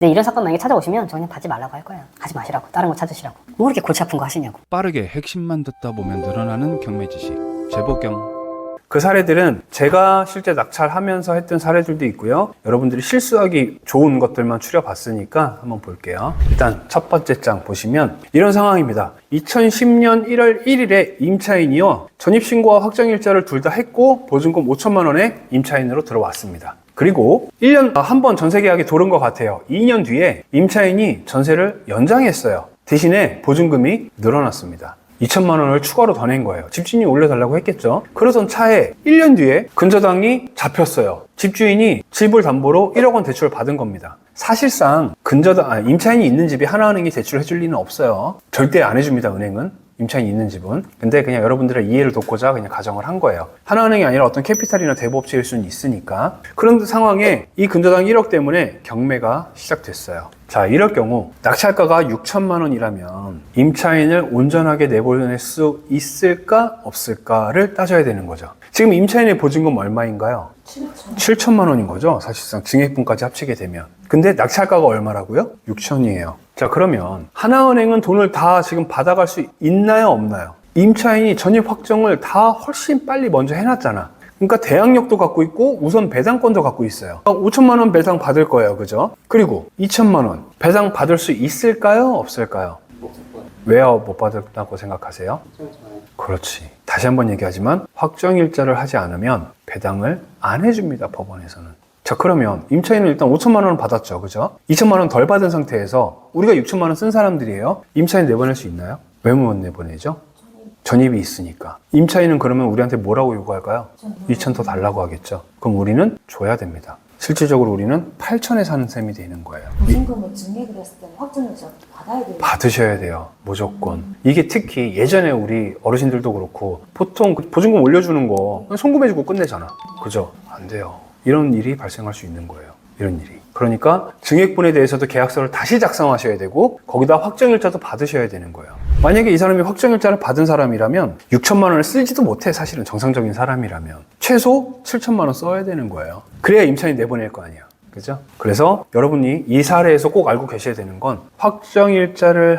근데 이런 사건 만약에 찾아오시면 저 그냥 받지 말라고 할 거예요. 하지 마시라고. 다른 거 찾으시라고. 뭐 그렇게 골치 아픈 거 하시냐고. 빠르게 핵심만 듣다 보면 늘어나는 경매 지식. 제보경. 그 사례들은 제가 실제 낙찰하면서 했던 사례들도 있고요. 여러분들이 실수하기 좋은 것들만 추려봤으니까 한번 볼게요. 일단 첫 번째 장 보시면 이런 상황입니다. 2010년 1월 1일에 임차인이요. 전입신고와 확정일자를 둘 다 했고 보증금 5천만 원에 임차인으로 들어왔습니다. 그리고 1년 한 번 전세계약이 도른 것 같아요. 2년 뒤에 임차인이 전세를 연장했어요. 대신에 보증금이 늘어났습니다. 2천만 원을 추가로 더 낸 거예요. 집주인이 올려달라고 했겠죠. 그러던 차에 1년 뒤에 근저당이 잡혔어요. 집주인이 집을 담보로 1억 원 대출을 받은 겁니다. 사실상 임차인이 있는 집이 하나은행이 대출을 해줄 리는 없어요. 절대 안 해줍니다, 은행은. 임차인이 있는 집은. 근데 그냥 여러분들의 이해를 돕고자 그냥 가정을 한 거예요. 하나은행이 아니라 어떤 캐피탈이나 대부업체일 수는 있으니까. 그런 상황에 이 근저당 1억 때문에 경매가 시작됐어요. 자, 이럴 경우 낙찰가가 6천만 원이라면 임차인을 온전하게 내보낼 수 있을까 없을까를 따져야 되는 거죠. 지금 임차인의 보증금 얼마인가요? 7천만 원인 거죠. 사실상 증액분까지 합치게 되면. 근데 낙찰가가 얼마라고요? 6천이에요. 자, 그러면 하나은행은 돈을 다 지금 받아갈 수 있나요, 없나요? 임차인이 전입 확정을 다 훨씬 빨리 먼저 해놨잖아. 그러니까 대항력도 갖고 있고 우선 배당권도 갖고 있어요. 5천만 원 배당 받을 거예요. 그죠? 그리고 2천만 원 배당 받을 수 있을까요? 없을까요? 왜요? 못 받았다고 생각하세요? 그렇지. 다시 한번 얘기하지만 확정일자를 하지 않으면 배당을 안 해줍니다. 법원에서는. 자, 그러면 임차인은 일단 5천만 원을 받았죠. 그죠? 2천만 원 덜 받은 상태에서 우리가 6천만 원 쓴 사람들이에요. 임차인 내보낼 수 있나요? 왜 못 내보내죠? 전입이 있으니까. 임차인은 그러면 우리한테 뭐라고 요구할까요? 2천 더 달라고 하겠죠. 그럼 우리는 줘야 됩니다. 실질적으로 우리는 8천에 사는 셈이 되는 거예요. 보증금을 증액을 했을 때는 확정일자 받아야 돼요. 받으셔야 돼요. 무조건. 이게 특히 예전에 우리 어르신들도 그렇고 보통 보증금 올려주는 거 그냥 송금해주고 끝내잖아. 그죠? 안 돼요. 이런 일이 발생할 수 있는 거예요. 이런 일이. 그러니까 증액분에 대해서도 계약서를 다시 작성하셔야 되고 거기다 확정일자도 받으셔야 되는 거예요. 만약에 이 사람이 확정일자를 받은 사람이라면 6천만 원을 쓰지도 못해. 사실은 정상적인 사람이라면 최소 7천만 원 써야 되는 거예요. 그래야 임차인 내보낼 거 아니야. 그죠? 그래서 여러분이 이 사례에서 꼭 알고 계셔야 되는 건 확정일자를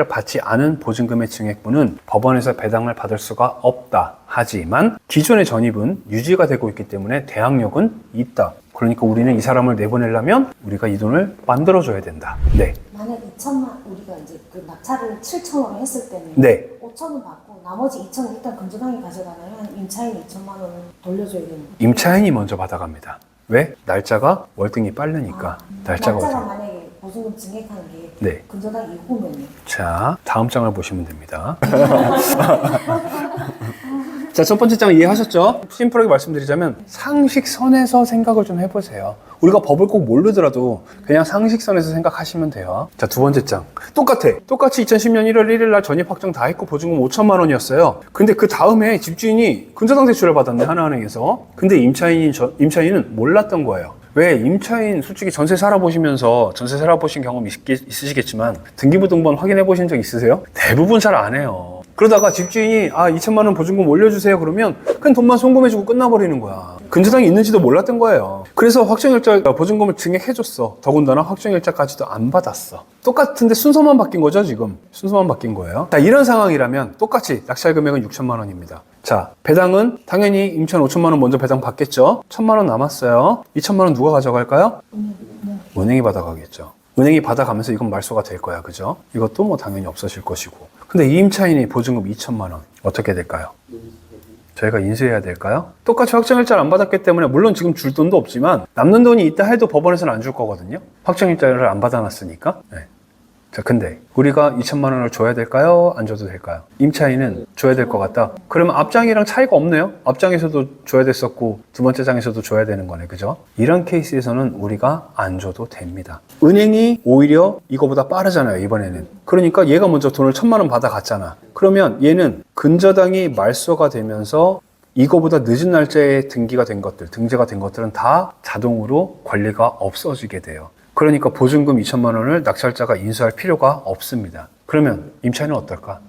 받지 않은 보증금의 증액분은 법원에서 배당을 받을 수가 없다. 하지만 기존의 전입은 유지가 되고 있기 때문에 대항력은 있다. 그러니까 우리는 이 사람을 내보내려면 우리가 이 돈을 만들어줘야 된다. 네. 만약 2천만 우리가 이제 그 낙찰을 7천으로 했을 때는 네. 5천은 받고 나머지 2천은 일단 근저당이 가져가면 임차인이 2천만 원을 돌려줘야 되는 거예요. 임차인이 먼저 받아갑니다. 왜? 날짜가 월등히 빠르니까. 날짜가 날짜가 월등히. 만약에 보증금 증액하는 게 네. 근저당 이후면요. 자, 다음 장을 보시면 됩니다. 자, 첫 번째 장 이해하셨죠? 심플하게 말씀드리자면 상식선에서 생각을 좀 해보세요. 우리가 법을 꼭 모르더라도 그냥 상식선에서 생각하시면 돼요. 자, 두 번째 장. 똑같아. 똑같이 2010년 1월 1일 날 전입 확정 다 했고 보증금 5천만 원이었어요. 근데 그 다음에 집주인이 근저당 대출을 받았네, 하나은행에서. 근데 임차인은 몰랐던 거예요. 왜? 임차인 솔직히 전세 살아보시면서 전세 살아보신 경험 있으시겠지만 등기부등본 확인해 보신 적 있으세요? 대부분 잘 안 해요. 그러다가 집주인이 2천만 원 보증금 올려주세요 그러면 그냥 돈만 송금해주고 끝나버리는 거야. 근저당이 있는지도 몰랐던 거예요. 그래서 확정일자 보증금을 증액해줬어. 더군다나 확정일자까지도 안 받았어. 똑같은데 순서만 바뀐 거죠 지금. 순서만 바뀐 거예요. 자, 이런 상황이라면 똑같이 낙찰 금액은 6천만 원입니다. 자, 배당은 당연히 임차인 5천만 원 먼저 배당 받겠죠. 1천만 원 남았어요. 2천만 원 누가 가져갈까요? 은행이 받아가겠죠. 은행이 받아가면서 이건 말소가 될 거야. 그죠? 이것도 뭐 당연히 없어질 것이고. 근데 이 임차인이 보증금 2천만 원 어떻게 될까요? 저희가 인수해야 될까요? 똑같이 확정일자를 안 받았기 때문에 물론 지금 줄 돈도 없지만 남는 돈이 있다 해도 법원에서는 안 줄 거거든요. 확정일자를 안 받아놨으니까. 네. 자, 근데 우리가 2천만 원을 줘야 될까요? 안 줘도 될까요? 임차인은 줘야 될 것 같다. 그러면 앞장이랑 차이가 없네요. 앞장에서도 줘야 됐었고 두 번째 장에서도 줘야 되는 거네. 그죠? 이런 케이스에서는 우리가 안 줘도 됩니다. 은행이 오히려 이거보다 빠르잖아요. 이번에는. 그러니까 얘가 먼저 돈을 1천만 원 받아갔잖아. 그러면 얘는 근저당이 말소가 되면서 이거보다 늦은 날짜에 등재가 된 것들은 다 자동으로 권리가 없어지게 돼요. 그러니까 보증금 2천만 원을 낙찰자가 인수할 필요가 없습니다. 그러면 임차인은 어떨까?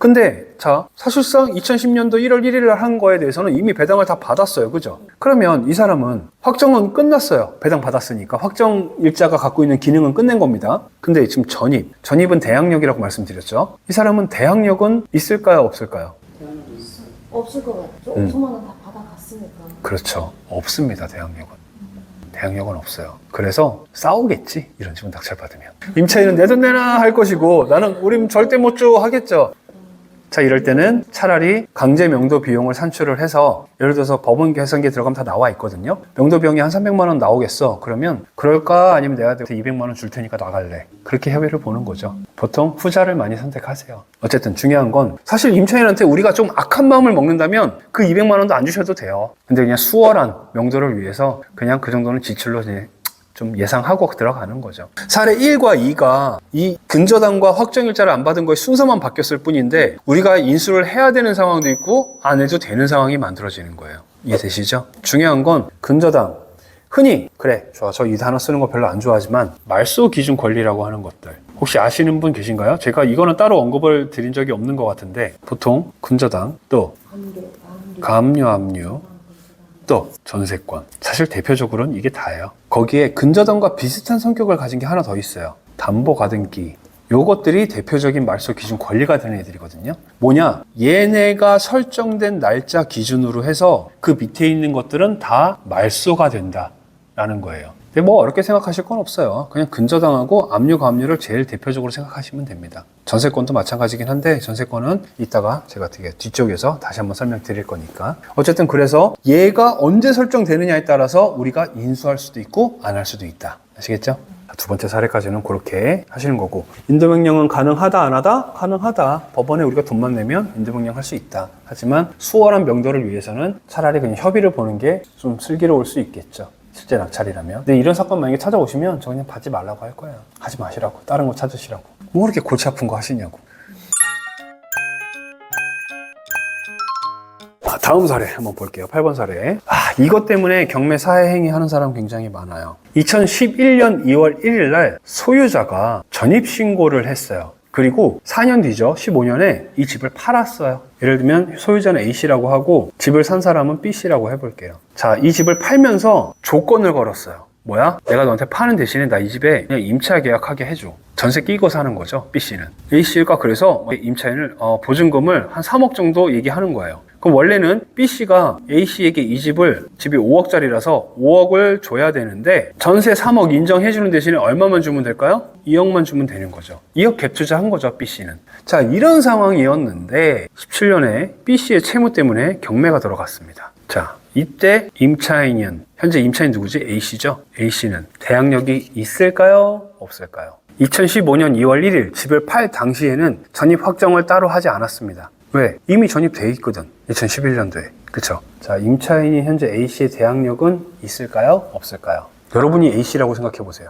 근데 자, 사실상 2010년도 1월 1일 날 한 거에 대해서는 이미 배당을 다 받았어요. 그죠? 그러면 이 사람은 확정은 끝났어요. 배당 받았으니까. 확정 일자가 갖고 있는 기능은 끝낸 겁니다. 근데 지금 전입은 대항력이라고 말씀드렸죠. 이 사람은 대항력은 있을까요? 없을까요? 없을 것 같죠? 5천만 원 다 받아갔으니까. 그렇죠. 없습니다. 대항력은 없어요. 그래서 싸우겠지. 이런 식으로 낙찰 받으면. 임차인은 내 돈 내놔 할 것이고 나는 우린 절대 못 줘 하겠죠. 자, 이럴 때는 차라리 강제 명도 비용을 산출을 해서 예를 들어서 법원 계산기에 들어가면 다 나와 있거든요. 명도 비용이 한 300만 원 나오겠어. 그러면 그럴까? 아니면 내가 200만 원 줄 테니까 나갈래. 그렇게 협의를 보는 거죠. 보통 후자를 많이 선택하세요. 어쨌든 중요한 건 사실 임차인한테 우리가 좀 악한 마음을 먹는다면 그 200만 원도 안 주셔도 돼요. 근데 그냥 수월한 명도를 위해서 그냥 그 정도는 지출로 이제 좀 예상하고 들어가는 거죠. 사례 1과 2가 이 근저당과 확정일자를 안 받은 거의 순서만 바뀌었을 뿐인데 우리가 인수를 해야 되는 상황도 있고 안 해도 되는 상황이 만들어지는 거예요. 이해되시죠? 중요한 건 근저당. 흔히 그래 좋아 저 이 단어 쓰는 거 별로 안 좋아하지만 말소 기준 권리라고 하는 것들 혹시 아시는 분 계신가요? 제가 이거는 따로 언급을 드린 적이 없는 것 같은데 보통 근저당 또 가압류 압류 또 전세권. 사실 대표적으로는 이게 다예요. 거기에 근저당과 비슷한 성격을 가진 게 하나 더 있어요. 담보가등기. 요것들이 대표적인 말소 기준 권리가 되는 애들이거든요. 뭐냐? 얘네가 설정된 날짜 기준으로 해서 그 밑에 있는 것들은 다 말소가 된다라는 거예요. 근데 뭐 어렵게 생각하실 건 없어요. 그냥 근저당하고 압류, 가압류를 제일 대표적으로 생각하시면 됩니다. 전세권도 마찬가지긴 한데 전세권은 이따가 제가 되게 뒤쪽에서 다시 한번 설명드릴 거니까. 어쨌든 그래서 얘가 언제 설정되느냐에 따라서 우리가 인수할 수도 있고 안 할 수도 있다. 아시겠죠? 두 번째 사례까지는 그렇게 하시는 거고 인도명령은 가능하다 안 하다? 가능하다. 법원에 우리가 돈만 내면 인도명령 할 수 있다. 하지만 수월한 명도를 위해서는 차라리 그냥 협의를 보는 게 좀 슬기로울 수 있겠죠. 실제 낙찰이라면. 근데 이런 사건 만약에 찾아오시면 저 그냥 받지 말라고 할 거예요. 하지 마시라고. 다른 거 찾으시라고. 뭐 그렇게 골치 아픈 거 하시냐고. 다음 사례 한번 볼게요. 8번 사례. 이것 때문에 경매 사회행위 하는 사람 굉장히 많아요. 2011년 2월 1일 날 소유자가 전입신고를 했어요. 그리고 4년 뒤죠. 15년에 이 집을 팔았어요. 예를 들면 소유자는 A씨라고 하고 집을 산 사람은 B씨라고 해볼게요. 자, 이 집을 팔면서 조건을 걸었어요. 뭐야? 내가 너한테 파는 대신에 나 이 집에 그냥 임차 계약하게 해줘. 전세 끼고 사는 거죠. B씨는. A씨가 그래서 임차인을 보증금을 한 3억 정도 얘기하는 거예요. 그럼 원래는 B씨가 A씨에게 이 집이 5억짜리라서 5억을 줘야 되는데 전세 3억 인정해주는 대신에 얼마만 주면 될까요? 2억만 주면 되는 거죠. 2억 갭 투자한 거죠, B씨는. 자, 이런 상황이었는데 17년에 B씨의 채무 때문에 경매가 들어갔습니다. 자, 이때 임차인은 현재 임차인 누구지? A씨죠? A씨는 대항력이 있을까요? 없을까요? 2015년 2월 1일 집을 팔 당시에는 전입 확정을 따로 하지 않았습니다. 왜? 이미 전입돼 있거든. 2011년도에. 그쵸? 자, 임차인이 현재 A씨의 대항력은 있을까요? 없을까요? 여러분이 A씨라고 생각해 보세요.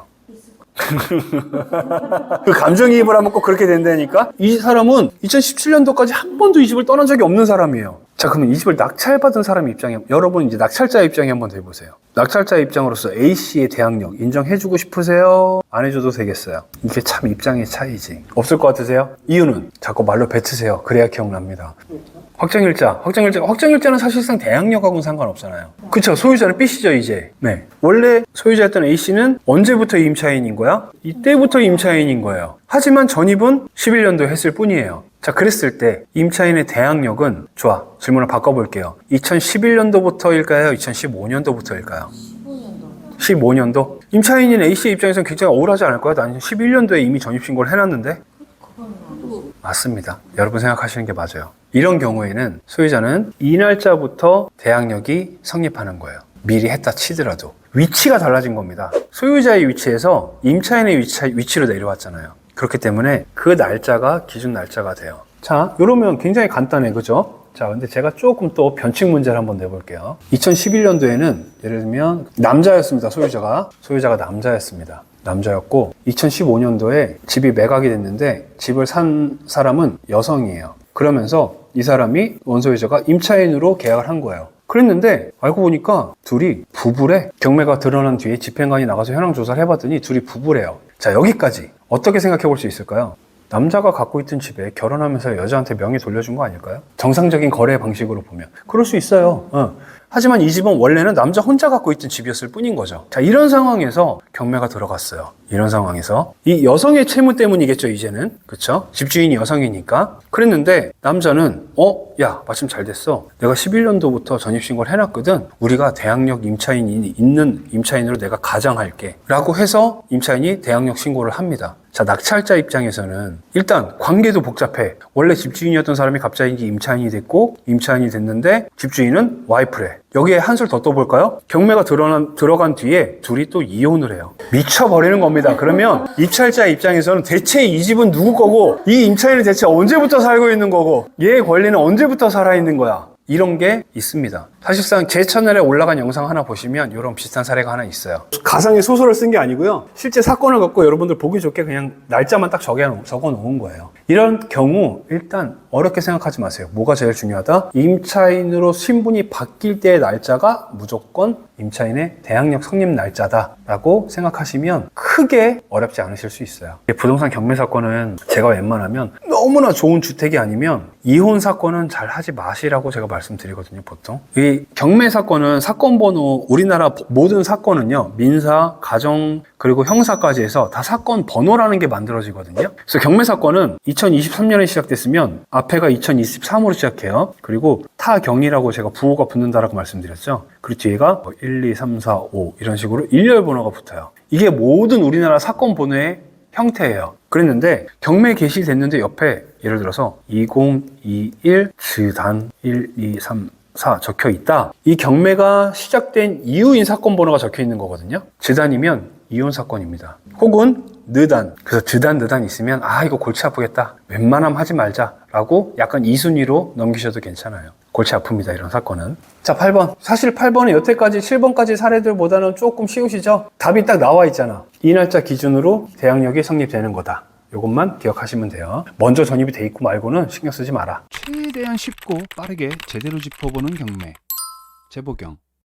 그 감정이입을 하면 꼭 그렇게 된다니까? 이 사람은 2017년도까지 한 번도 이 집을 떠난 적이 없는 사람이에요. 자, 그러면 이 집을 낙찰받은 사람 입장에, 여러분 이제 낙찰자 입장에 한번 해보세요. 낙찰자 입장으로서 A씨의 대항력 인정해주고 싶으세요? 안 해줘도 되겠어요? 이게 참 입장의 차이지. 없을 것 같으세요? 이유는 자꾸 말로 뱉으세요. 그래야 기억납니다. 확정일자는 사실상 대항력하고는 상관없잖아요. 그쵸? 소유자는 B씨죠, 이제. 네. 원래 소유자였던 A씨는 언제부터 임차인인 거야? 이때부터 임차인인 거예요. 하지만 전입은 11년도에 했을 뿐이에요. 자, 그랬을 때 임차인의 대항력은 좋아. 질문을 바꿔볼게요. 2011년도부터일까요? 2015년도부터일까요? 15년도? 임차인인 A씨 입장에서는 굉장히 억울하지 않을까요? 난 11년도에 이미 전입신고를 해놨는데? 맞습니다. 여러분 생각하시는 게 맞아요. 이런 경우에는 소유자는 이 날짜부터 대항력이 성립하는 거예요. 미리 했다 치더라도. 위치가 달라진 겁니다. 소유자의 위치에서 임차인의 위치로 내려왔잖아요. 그렇기 때문에 그 날짜가 기준 날짜가 돼요. 자, 이러면 굉장히 간단해, 그죠? 자, 근데 제가 조금 또 변칙 문제를 한번 내볼게요. 2011년도에는 예를 들면 남자였습니다. 소유자가 남자였습니다. 남자였고 2015년도에 집이 매각이 됐는데 집을 산 사람은 여성이에요. 그러면서 이 사람이 원소유자가 임차인으로 계약을 한 거예요. 그랬는데 알고 보니까 둘이 부부래. 경매가 드러난 뒤에 집행관이 나가서 현황 조사를 해봤더니 둘이 부부래요. 자, 여기까지 어떻게 생각해 볼 수 있을까요? 남자가 갖고 있던 집에 결혼하면서 여자한테 명의 돌려준 거 아닐까요? 정상적인 거래 방식으로 보면 그럴 수 있어요. 하지만 이 집은 원래는 남자 혼자 갖고 있던 집이었을 뿐인 거죠. 자, 이런 상황에서 경매가 들어갔어요. 이런 상황에서 이 여성의 채무 때문이겠죠, 이제는. 그쵸? 집주인이 여성이니까. 그랬는데 남자는 야, 마침 잘 됐어. 내가 11년도부터 전입신고를 해놨거든. 우리가 대항력 임차인이 있는 임차인으로 내가 가장할게 라고 해서 임차인이 대항력 신고를 합니다. 자, 낙찰자 입장에서는 일단 관계도 복잡해. 원래 집주인이었던 사람이 갑자기 임차인이 됐고, 임차인이 됐는데 집주인은 와이프래. 여기에 한술 더 떠볼까요? 경매가 들어간 뒤에 둘이 또 이혼을 해요. 미쳐버리는 겁니다. 그러면 입찰자 입장에서는 대체 이 집은 누구 거고, 이 임차인은 대체 언제부터 살고 있는 거고, 얘의 권리는 언제부터 살아있는 거야. 이런 게 있습니다. 사실상 제 채널에 올라간 영상 하나 보시면 이런 비슷한 사례가 하나 있어요. 가상의 소설을 쓴 게 아니고요. 실제 사건을 갖고 여러분들 보기 좋게 그냥 날짜만 딱 적어 놓은 거예요. 이런 경우 일단 어렵게 생각하지 마세요. 뭐가 제일 중요하다? 임차인으로 신분이 바뀔 때의 날짜가 무조건 임차인의 대항력 성립 날짜다라고 생각하시면 크게 어렵지 않으실 수 있어요. 부동산 경매 사건은 제가 웬만하면 너무나 좋은 주택이 아니면 이혼 사건은 잘 하지 마시라고 제가 말씀드리거든요, 보통. 이 경매 사건은 사건 번호, 우리나라 모든 사건은요, 민사, 가정, 그리고 형사까지 해서 다 사건 번호라는 게 만들어지거든요. 그래서 경매 사건은 2023년에 시작됐으면 앞에가 2023으로 시작해요. 그리고 타경이라고 제가 부호가 붙는다라고 말씀드렸죠. 그리고 뒤에가 1, 2, 3, 4, 5 이런 식으로 일렬 번호가 붙어요. 이게 모든 우리나라 사건 번호의 형태예요. 그랬는데 경매 개시됐는데 옆에 예를 들어서 2021 즈단 1, 2, 3, 4 적혀 있다. 이 경매가 시작된 이후인 사건 번호가 적혀 있는 거거든요. 즈단이면 이혼 사건입니다. 혹은 느단. 그래서 즈단, 느단 있으면 이거 골치 아프겠다. 웬만하면 하지 말자라고 약간 이 순위로 넘기셔도 괜찮아요. 골치 아픕니다, 이런 사건은. 자, 8번. 사실 8번은 여태까지 7번까지 사례들보다는 조금 쉬우시죠? 답이 딱 나와 있잖아. 이 날짜 기준으로 대항력이 성립되는 거다. 이것만 기억하시면 돼요. 먼저 전입이 돼 있고 말고는 신경 쓰지 마라. 최대한 쉽고 빠르게 제대로 짚어보는 경매. 재보경.